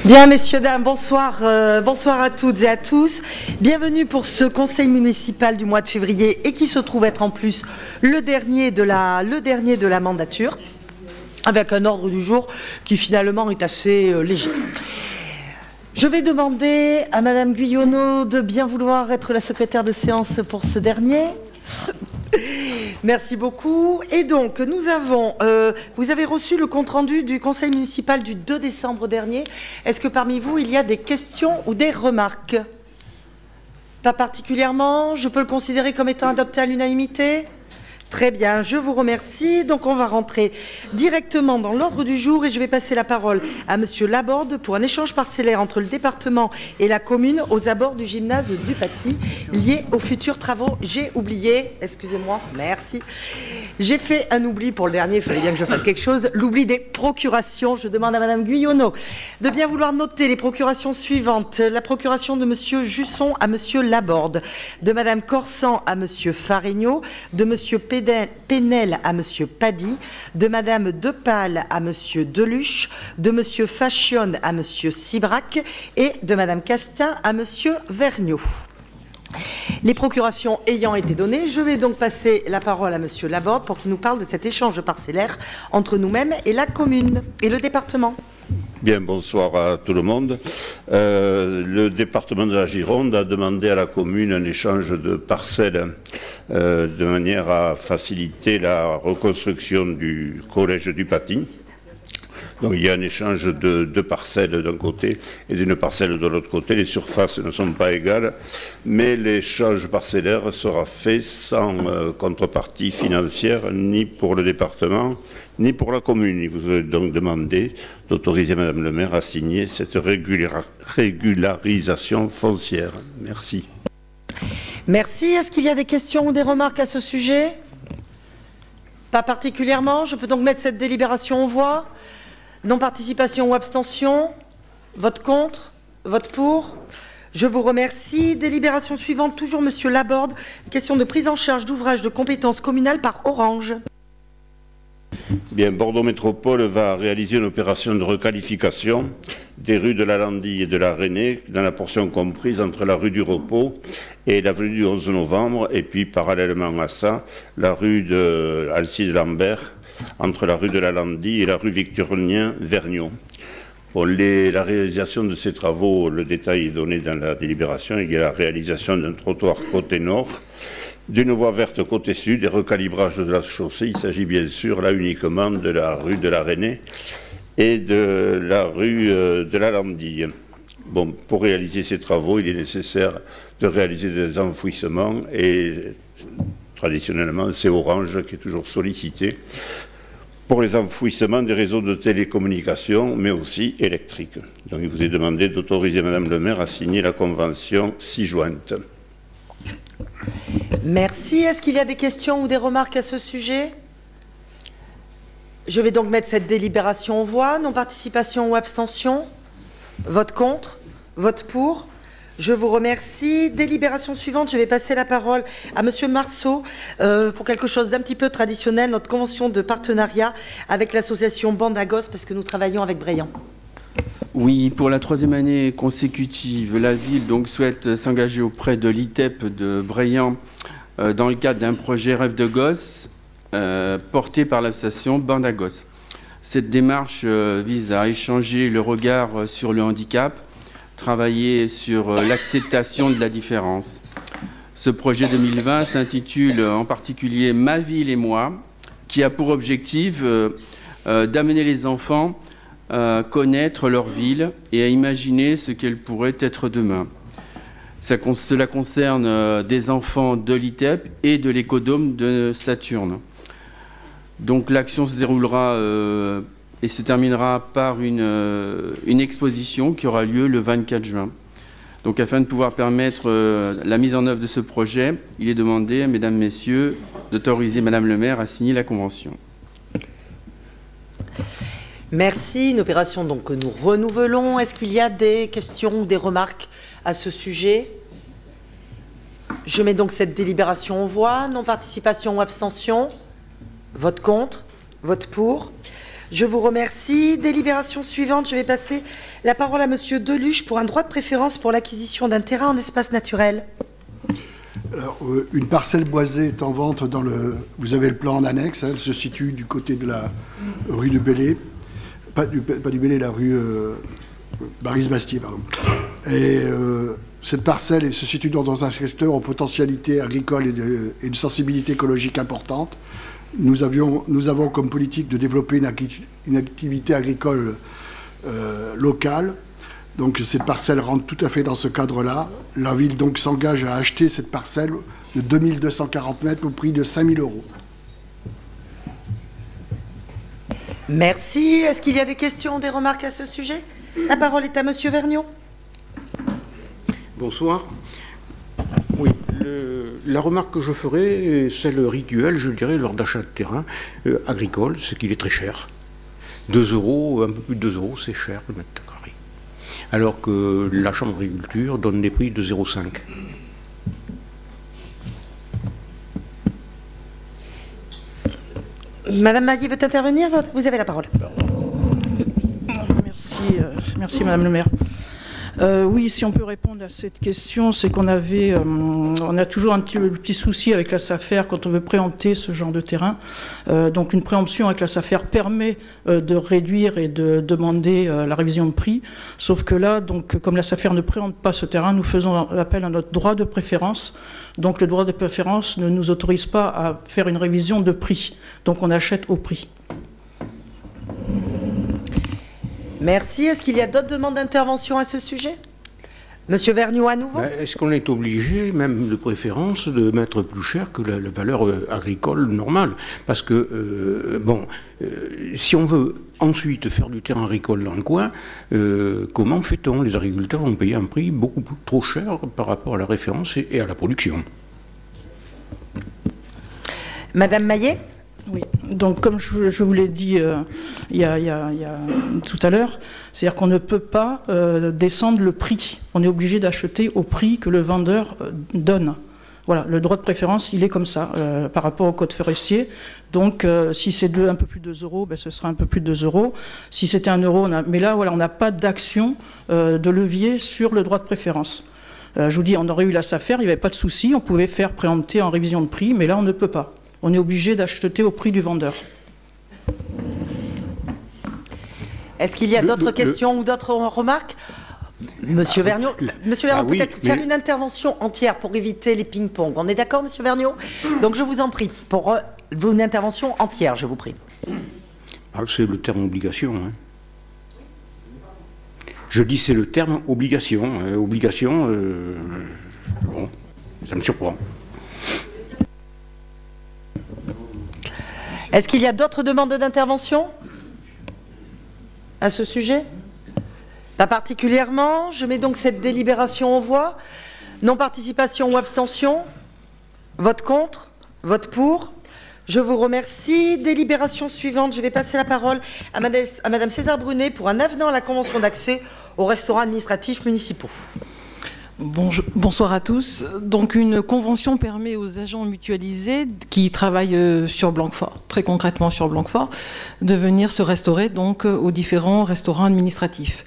Bien, messieurs, dames, bonsoir, bonsoir à toutes et à tous. Bienvenue pour ce conseil municipal du mois de février et qui se trouve être en plus le dernier de la mandature, avec un ordre du jour qui finalement est assez léger. Je vais demander à Madame Guyonneau de bien vouloir être la secrétaire de séance pour ce dernier. Merci beaucoup. Et donc, nous avons, vous avez reçu le compte-rendu du conseil municipal du 2 décembre dernier. Est-ce que parmi vous, il y a des questions ou des remarques? Pas particulièrement. Je peux le considérer comme étant adopté à l'unanimité? Très bien, je vous remercie. Donc, on va rentrer directement dans l'ordre du jour et je vais passer la parole à Monsieur Laborde pour un échange parcellaire entre le département et la commune aux abords du gymnase du Paty, lié aux futurs travaux. J'ai oublié, excusez-moi, merci. J'ai fait un oubli pour le dernier, il fallait bien que je fasse quelque chose, l'oubli des procurations. Je demande à Madame Guyonneau de bien vouloir noter les procurations suivantes. La procuration de Monsieur Jusson à Monsieur Laborde, de Madame Corsan à Monsieur Faregnaud, de Monsieur Penel à Monsieur Paddy, de Madame Depal à Monsieur Deluche, de Monsieur Fashion à Monsieur Sibrac et de Madame Castin à Monsieur Vergniaud. Les procurations ayant été données, je vais donc passer la parole à Monsieur Laborde pour qu'il nous parle de cet échange parcellaire entre nous-mêmes et la commune et le département. Bien, bonsoir à tout le monde. Le département de la Gironde a demandé à la commune un échange de parcelles de manière à faciliter la reconstruction du collège du Paty. Donc il y a un échange de deux parcelles d'un côté et d'une parcelle de l'autre côté. Les surfaces ne sont pas égales, mais l'échange parcellaire sera fait sans contrepartie financière, ni pour le département, ni pour la commune. Il vous est donc demandé d'autoriser Madame le maire à signer cette régularisation foncière. Merci. Merci. Est-ce qu'il y a des questions ou des remarques à ce sujet? Pas particulièrement. Je peux donc mettre cette délibération aux voix. Non-participation ou abstention? Vote contre? Vote pour? Je vous remercie. Délibération suivante, toujours Monsieur Laborde. Question de prise en charge d'ouvrages de compétences communales par Orange. Bien, Bordeaux Métropole va réaliser une opération de requalification des rues de la Landille et de la Rennais, dans la portion comprise entre la rue du Repos et l'avenue du 11 novembre, et puis parallèlement à ça, la rue de Alcide Lambert, entre la rue de la Landille et la rue Victorien-Vergniaud. Bon, la réalisation de ces travaux, le détail est donné dans la délibération. Il y a la réalisation d'un trottoir côté nord, d'une voie verte côté sud et recalibrage de la chaussée. Il s'agit bien sûr là uniquement de la rue de la Rennais et de la rue de la Landille. Bon, pour réaliser ces travaux, il est nécessaire de réaliser des enfouissements et traditionnellement, c'est Orange qui est toujours sollicité pour les enfouissements des réseaux de télécommunications, mais aussi électriques. Donc il vous est demandé d'autoriser Madame le maire à signer la convention ci-jointe. Merci. Est-ce qu'il y a des questions ou des remarques à ce sujet? Je vais donc mettre cette délibération aux voix. Non-participation ou abstention? Vote contre? Vote pour? Je vous remercie. Délibération suivante, je vais passer la parole à Monsieur Marceau pour quelque chose d'un petit peu traditionnel, notre convention de partenariat avec l'association Bande à Gosses, parce que nous travaillons avec Bréant. Oui, pour la troisième année consécutive, la ville donc souhaite s'engager auprès de l'ITEP de Bréant dans le cadre d'un projet Rêve de Gosse porté par l'association Bande à Gosses. Cette démarche vise à échanger le regard sur le handicap, travailler sur l'acceptation de la différence. Ce projet 2020 s'intitule en particulier « Ma ville et moi », qui a pour objectif d'amener les enfants à connaître leur ville et à imaginer ce qu'elle pourrait être demain. Cela concerne des enfants de l'ITEP et de l'écodôme de Saturne. Donc l'action se déroulera et se terminera par une exposition qui aura lieu le 24 juin. Donc afin de pouvoir permettre la mise en œuvre de ce projet, il est demandé, mesdames, messieurs, d'autoriser Madame le maire à signer la convention. Merci. Une opération donc que nous renouvelons. Est-ce qu'il y a des questions ou des remarques à ce sujet? Je mets donc cette délibération aux voix. Non-participation ou abstention? Vote contre? Vote pour? Je vous remercie. Délibération suivante, je vais passer la parole à Monsieur Deluche pour un droit de préférence pour l'acquisition d'un terrain en espace naturel. Alors, une parcelle boisée est en vente dans le... Vous avez le plan en annexe, hein, elle se situe du côté de la rue du Bellay. Pas du Bellay, la rue Baris-Bastier, pardon. Et cette parcelle se situe dans un secteur aux potentialités agricoles et de sensibilité écologique importante. Nous avons comme politique de développer une activité agricole locale. Donc cette parcelle rentre tout à fait dans ce cadre-là. La ville donc s'engage à acheter cette parcelle de 2240 mètres au prix de 5 000 €. Merci. Est-ce qu'il y a des questions ou des remarques à ce sujet? La parole est à Monsieur Vergnaud. Bonsoir. Oui, la remarque que je ferai, c'est le rituel, je dirais, lors d'achat de terrain agricole, c'est qu'il est très cher. 2 €, un peu plus de 2 €, c'est cher le mètre carré. Alors que la Chambre d'agriculture donne des prix de 0,5. Madame Maillet veut intervenir? Vous avez la parole. Merci Madame le maire. Oui, si on peut répondre à cette question, c'est qu'on avait, on a toujours un petit souci avec la SAFER quand on veut préempter ce genre de terrain. Donc une préemption avec la SAFER permet de réduire et de demander la révision de prix. Sauf que là, donc, comme la SAFER ne préempte pas ce terrain, nous faisons appel à notre droit de préférence. Donc le droit de préférence ne nous autorise pas à faire une révision de prix. Donc on achète au prix. Merci. Est-ce qu'il y a d'autres demandes d'intervention à ce sujet? Monsieur Vergnaud, à nouveau. Est-ce qu'on est obligé, même de préférence, de mettre plus cher que la valeur agricole normale? Parce que, si on veut ensuite faire du terrain agricole dans le coin, comment fait-on? Les agriculteurs vont payer un prix beaucoup trop cher par rapport à la référence et à la production. Madame Maillet? Oui, donc comme je vous l'ai dit il y a tout à l'heure, c'est-à-dire qu'on ne peut pas descendre le prix. On est obligé d'acheter au prix que le vendeur donne. Voilà, le droit de préférence, il est comme ça, par rapport au code forestier. Donc, si c'est un peu plus de 2 €, ben, ce sera un peu plus de 2 €. Si c'était 1 €, mais là, voilà, on n'a pas d'action de levier sur le droit de préférence. Je vous dis, on aurait eu la SAFER, il n'y avait pas de souci, on pouvait faire préempter en révision de prix, mais là, on ne peut pas. On est obligé d'acheter au prix du vendeur. Est-ce qu'il y a d'autres questions ou d'autres remarques? Monsieur Vergnaud, peut-être faire une intervention entière pour éviter les ping-pong. On est d'accord, Monsieur Vergnaud? Donc je vous en prie, pour une intervention entière, je vous prie. C'est le terme obligation. Hein. Je dis c'est le terme obligation. Obligation, bon, ça me surprend. Est-ce qu'il y a d'autres demandes d'intervention à ce sujet? Pas particulièrement. Je mets donc cette délibération aux voix. Non-participation ou abstention? Vote contre? Vote pour? Je vous remercie. Délibération suivante. Je vais passer la parole à Madame César Brunet pour un avenant à la convention d'accès aux restaurants administratifs municipaux. Bonsoir à tous. Donc une convention permet aux agents mutualisés qui travaillent sur Blanquefort, très concrètement sur Blanquefort, de venir se restaurer donc aux différents restaurants administratifs.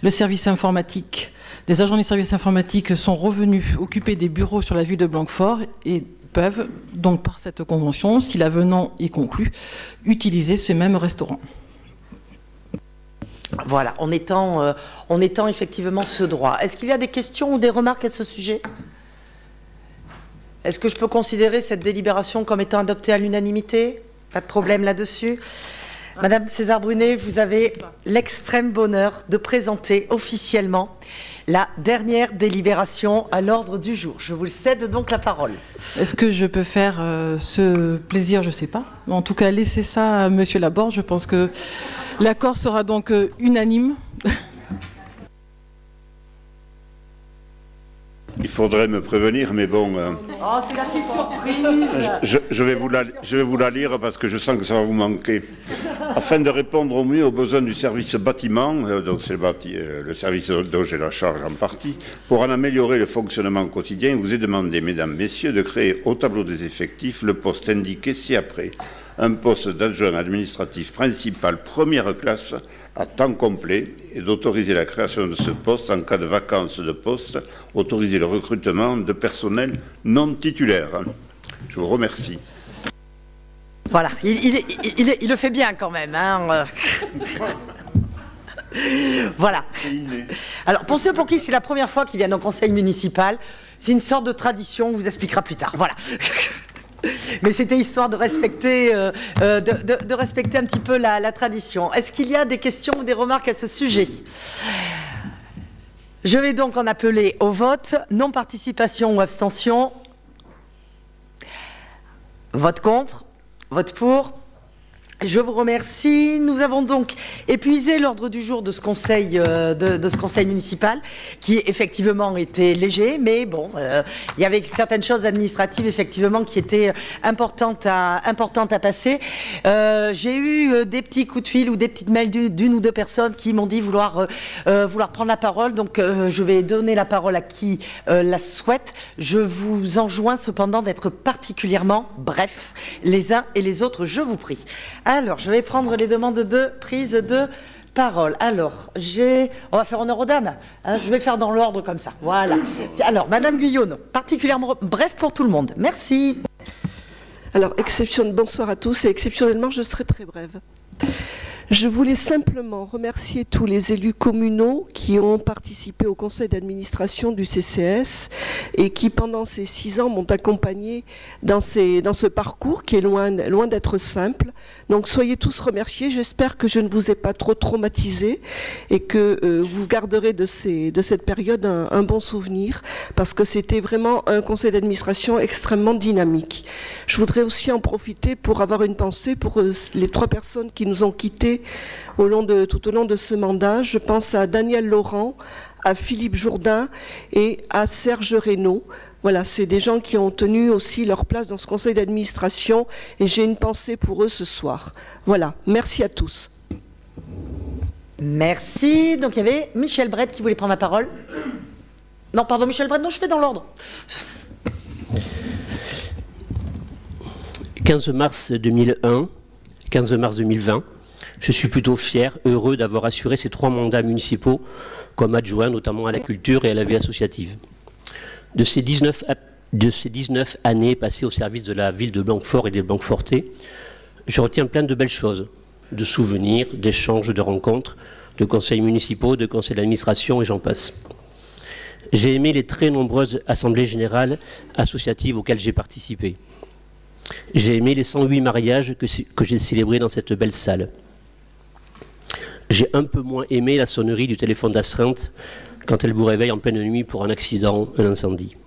Le service informatique, des agents du service informatique sont revenus occuper des bureaux sur la ville de Blanquefort et peuvent donc par cette convention, si l'avenant est conclu, utiliser ce même restaurant. Voilà, on étend effectivement ce droit. Est-ce qu'il y a des questions ou des remarques à ce sujet? Est-ce que je peux considérer cette délibération comme étant adoptée à l'unanimité? Pas de problème là-dessus. Madame César Brunet, vous avez l'extrême bonheur de présenter officiellement la dernière délibération à l'ordre du jour. Je vous cède donc la parole. Est-ce que je peux faire ce plaisir? Je ne sais pas. En tout cas, laissez ça à Monsieur Laborde. Je pense que l'accord sera donc unanime. Il faudrait me prévenir, mais bon... Oh, c'est la petite surprise. Je vais vous la lire parce que je sens que ça va vous manquer. Afin de répondre au mieux aux besoins du service bâtiment, donc c'est le service dont j'ai la charge en partie, pour en améliorer le fonctionnement quotidien, il vous est demandé, mesdames, messieurs, de créer au tableau des effectifs le poste indiqué ci-après. un poste d'adjoint administratif principal première classe à temps complet et d'autoriser la création de ce poste en cas de vacance de poste, autoriser le recrutement de personnel non titulaire. Je vous remercie. Voilà, il le fait bien quand même. Hein. Voilà. Alors, pour ceux pour qui c'est la première fois qu'ils viennent au conseil municipal, c'est une sorte de tradition, on vous expliquera plus tard. Voilà. Mais c'était histoire de respecter, de respecter un petit peu la tradition. Est-ce qu'il y a des questions ou des remarques à ce sujet? Je vais donc en appeler au vote. Non-participation ou abstention? Vote contre? Vote pour? Je vous remercie. Nous avons donc épuisé l'ordre du jour de ce conseil, de ce conseil municipal, qui effectivement était léger, mais bon, il y avait certaines choses administratives effectivement qui étaient importantes à passer. J'ai eu des petits coups de fil ou des petites mails d'une ou deux personnes qui m'ont dit vouloir prendre la parole. Donc je vais donner la parole à qui la souhaite. Je vous enjoins cependant d'être particulièrement brefs les uns et les autres, je vous prie. Alors, je vais prendre les demandes de prise de parole. Alors, on va faire honneur aux dames. Hein, je vais faire dans l'ordre comme ça. Voilà. Alors, Madame Guyonneau, particulièrement bref pour tout le monde. Merci. Alors, bonsoir à tous et exceptionnellement, je serai très brève. Je voulais simplement remercier tous les élus communaux qui ont participé au conseil d'administration du CCS et qui, pendant ces 6 ans, m'ont accompagné dans ce parcours qui est loin d'être simple. Donc, soyez tous remerciés. J'espère que je ne vous ai pas trop traumatisé et que vous garderez de cette période un bon souvenir parce que c'était vraiment un conseil d'administration extrêmement dynamique. Je voudrais aussi en profiter pour avoir une pensée pour les 3 personnes qui nous ont quittés tout au long de ce mandat. Je pense à Daniel Laurent, à Philippe Jourdain et à Serge Reynaud. Voilà, c'est des gens qui ont tenu aussi leur place dans ce conseil d'administration et j'ai une pensée pour eux ce soir. Voilà, merci à tous. Merci. Donc il y avait Michel Bret qui voulait prendre la parole. Non, pardon, Michel Bret, non, je fais dans l'ordre. 15 mars 2001, 15 mars 2020. Je suis plutôt fier, heureux d'avoir assuré ces 3 mandats municipaux comme adjoint, notamment à la culture et à la vie associative. De ces 19 années passées au service de la ville de Blanquefort et des Blanquefortais, je retiens plein de belles choses, de souvenirs, d'échanges, de rencontres, de conseils municipaux, de conseils d'administration et j'en passe. J'ai aimé les très nombreuses assemblées générales associatives auxquelles j'ai participé. J'ai aimé les 108 mariages que j'ai célébrés dans cette belle salle. J'ai un peu moins aimé la sonnerie du téléphone d'astreinte quand elle vous réveille en pleine nuit pour un accident, un incendie.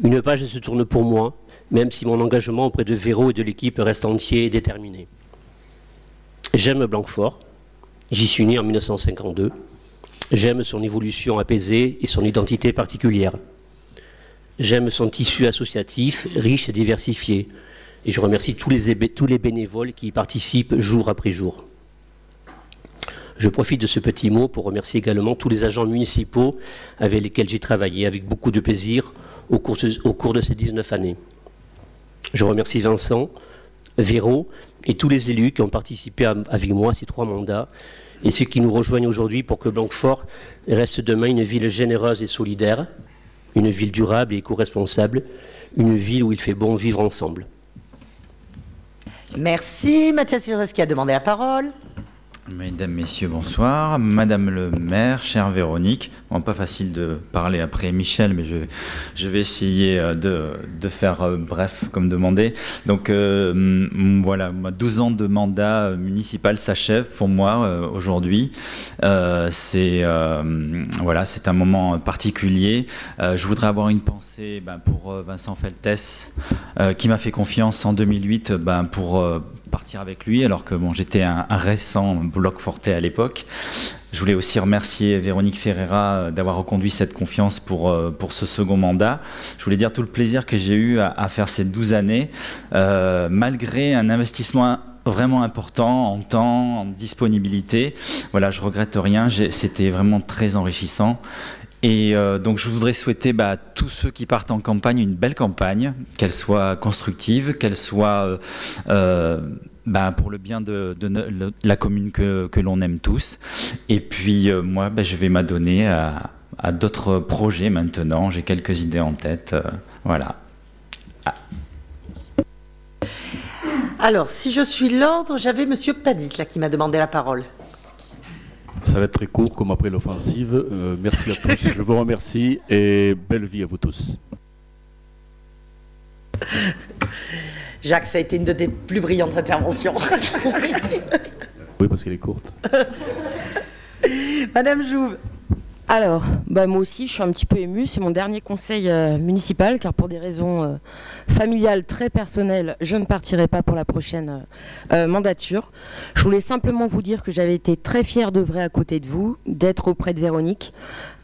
Une page se tourne pour moi, même si mon engagement auprès de Véro et de l'équipe reste entier et déterminé. J'aime Blanquefort, j'y suis né en 1952. J'aime son évolution apaisée et son identité particulière. J'aime son tissu associatif, riche et diversifié. Et je remercie tous les bénévoles qui y participent jour après jour. Je profite de ce petit mot pour remercier également tous les agents municipaux avec lesquels j'ai travaillé avec beaucoup de plaisir au cours de ces 19 années. Je remercie Vincent, Véro et tous les élus qui ont participé avec moi à ces 3 mandats et ceux qui nous rejoignent aujourd'hui pour que Blanquefort reste demain une ville généreuse et solidaire, une ville durable et éco-responsable, une ville où il fait bon vivre ensemble. Merci. Mathias Wierzewski a demandé la parole. Mesdames, Messieurs, bonsoir. Madame le maire, chère Véronique, bon, pas facile de parler après Michel, mais je vais essayer de faire bref comme demandé. Donc voilà, 12 ans de mandat municipal s'achèvent pour moi aujourd'hui. C'est un moment particulier. Je voudrais avoir une pensée pour Vincent Feltès, qui m'a fait confiance en 2008 pour partir avec lui, alors que bon, j'étais un récent Blanquefortais à l'époque. Je voulais aussi remercier Véronique Ferreira d'avoir reconduit cette confiance pour ce second mandat. Je voulais dire tout le plaisir que j'ai eu à faire ces 12 années, malgré un investissement vraiment important en temps, en disponibilité. Voilà, je regrette rien, c'était vraiment très enrichissant. Et donc je voudrais souhaiter à tous ceux qui partent en campagne une belle campagne, qu'elle soit constructive, qu'elle soit pour le bien de la commune que l'on aime tous. Et puis moi, je vais m'adonner à d'autres projets maintenant. J'ai quelques idées en tête. Voilà. Ah. Alors, si je suis l'ordre, j'avais Monsieur Padit là qui m'a demandé la parole. Ça va être très court comme après l'offensive. Merci à tous. Je vous remercie et belle vie à vous tous. Jacques, ça a été une de tes plus brillantes interventions. Oui, parce qu'elle est courte. Madame Jouve. Alors, moi aussi, je suis un petit peu émue. C'est mon dernier conseil municipal, car pour des raisons familiales très personnelles, je ne partirai pas pour la prochaine mandature. Je voulais simplement vous dire que j'avais été très fière d'œuvrer à côté de vous, d'être auprès de Véronique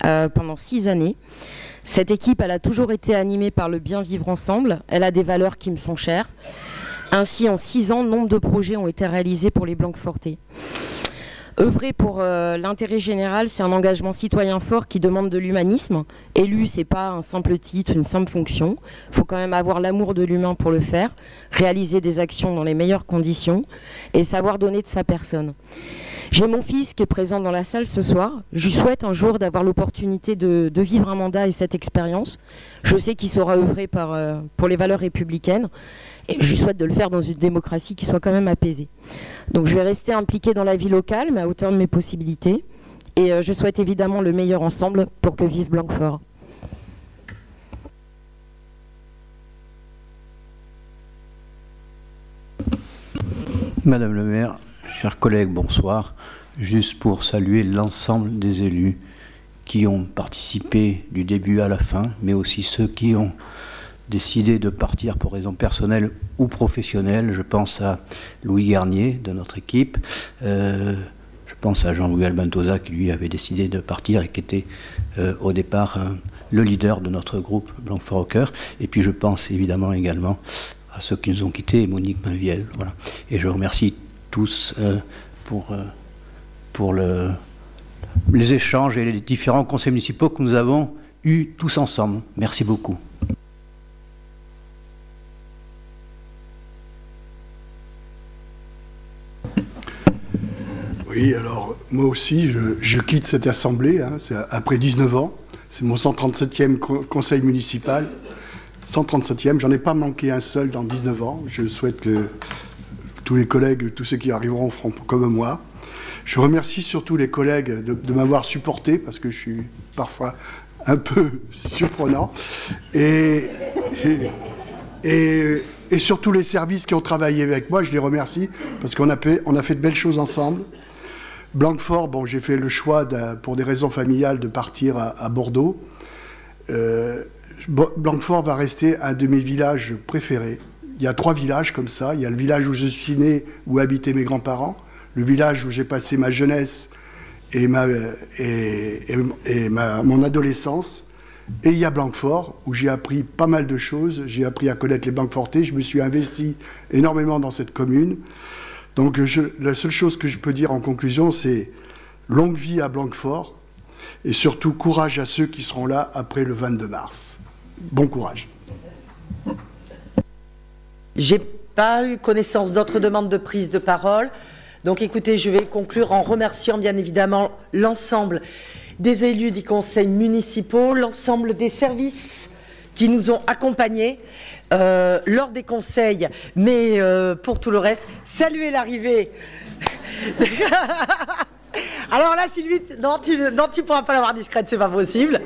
pendant 6 années. Cette équipe, elle a toujours été animée par le bien vivre ensemble. Elle a des valeurs qui me sont chères. Ainsi, en 6 ans, nombre de projets ont été réalisés pour les Blanquefortais. Œuvrer pour l'intérêt général, c'est un engagement citoyen fort qui demande de l'humanisme. Élu, c'est pas un simple titre, une simple fonction. Il faut quand même avoir l'amour de l'humain pour le faire, réaliser des actions dans les meilleures conditions et savoir donner de sa personne. J'ai mon fils qui est présent dans la salle ce soir. Je lui souhaite un jour d'avoir l'opportunité de vivre un mandat et cette expérience. Je sais qu'il saura œuvrer pour les valeurs républicaines. Et je lui souhaite de le faire dans une démocratie qui soit quand même apaisée. Donc je vais rester impliquée dans la vie locale, mais à hauteur de mes possibilités. Et je souhaite évidemment le meilleur ensemble pour que vive Blanquefort. Madame le maire, chers collègues, bonsoir. Juste pour saluer l'ensemble des élus qui ont participé du début à la fin, mais aussi ceux qui ont décidé de partir pour raisons personnelles ou professionnelles. Je pense à Louis Garnier de notre équipe, je pense à Jean-Louis Albentosa qui lui avait décidé de partir et qui était au départ le leader de notre groupe Blanquefort au cœur. Et puis je pense évidemment également à ceux qui nous ont quittés, Monique Mainviel. Voilà. Et je remercie tous pour les échanges et les différents conseils municipaux que nous avons eus tous ensemble. Merci beaucoup. Oui, alors moi aussi, je quitte cette assemblée, c'est après 19 ans. C'est mon 137e conseil municipal. 137e, j'en ai pas manqué un seul dans 19 ans. Je souhaite que tous les collègues, tous ceux qui arriveront feront comme moi. Je remercie surtout les collègues de m'avoir supporté, parce que je suis parfois un peu surprenant. Et surtout les services qui ont travaillé avec moi, je les remercie, parce qu'on a fait de belles choses ensemble. Blanquefort, bon, j'ai fait le choix, pour des raisons familiales, de partir à Bordeaux. Blanquefort va rester un de mes villages préférés. Il y a 3 villages comme ça. Il y a le village où je suis né, où habitaient mes grands-parents, le village où j'ai passé ma jeunesse et mon adolescence. Et il y a Blanquefort, où j'ai appris pas mal de choses. J'ai appris à connaître les Blanquefortais. Je me suis investi énormément dans cette commune. Donc la seule chose que je peux dire en conclusion, c'est longue vie à Blanquefort et surtout courage à ceux qui seront là après le 22 mars. Bon courage. J'ai pas eu connaissance d'autres demandes de prise de parole. Donc écoutez, je vais conclure en remerciant bien évidemment l'ensemble des élus des conseils municipaux, l'ensemble des services qui nous ont accompagnés lors des conseils, mais pour tout le reste, saluer l'arrivée. Alors là, Sylvie, non, tu ne pourras pas l'avoir discrète, c'est pas possible.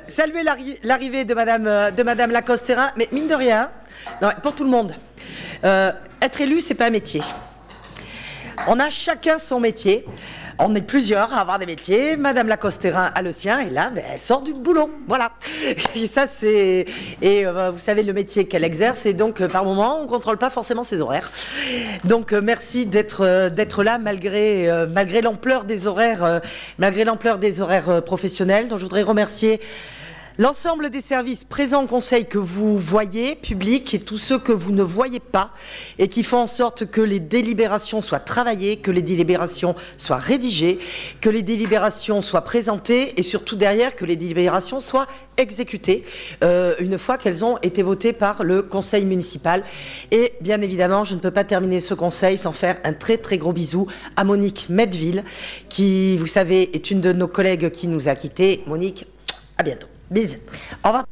Saluer l'arrivée de Madame Lacoste-Terrain, mais mine de rien, non, pour tout le monde, être élu, c'est pas un métier. On a chacun son métier. On est plusieurs à avoir des métiers. Madame Lacoste-Terrain a le sien, et là, elle sort du boulot. Voilà. Et ça, c'est. Et vous savez le métier qu'elle exerce, et donc par moment, on ne contrôle pas forcément ses horaires. Donc merci d'être là malgré l'ampleur des horaires, professionnels. Donc je voudrais remercier L'ensemble des services présents au Conseil que vous voyez, publics, et tous ceux que vous ne voyez pas, et qui font en sorte que les délibérations soient travaillées, que les délibérations soient rédigées, que les délibérations soient présentées, et surtout derrière, que les délibérations soient exécutées, une fois qu'elles ont été votées par le Conseil municipal. Et bien évidemment, je ne peux pas terminer ce Conseil sans faire un très très gros bisou à Monique Medville, qui, vous savez, est une de nos collègues qui nous a quittés. Monique, à bientôt. Bisous. Au revoir.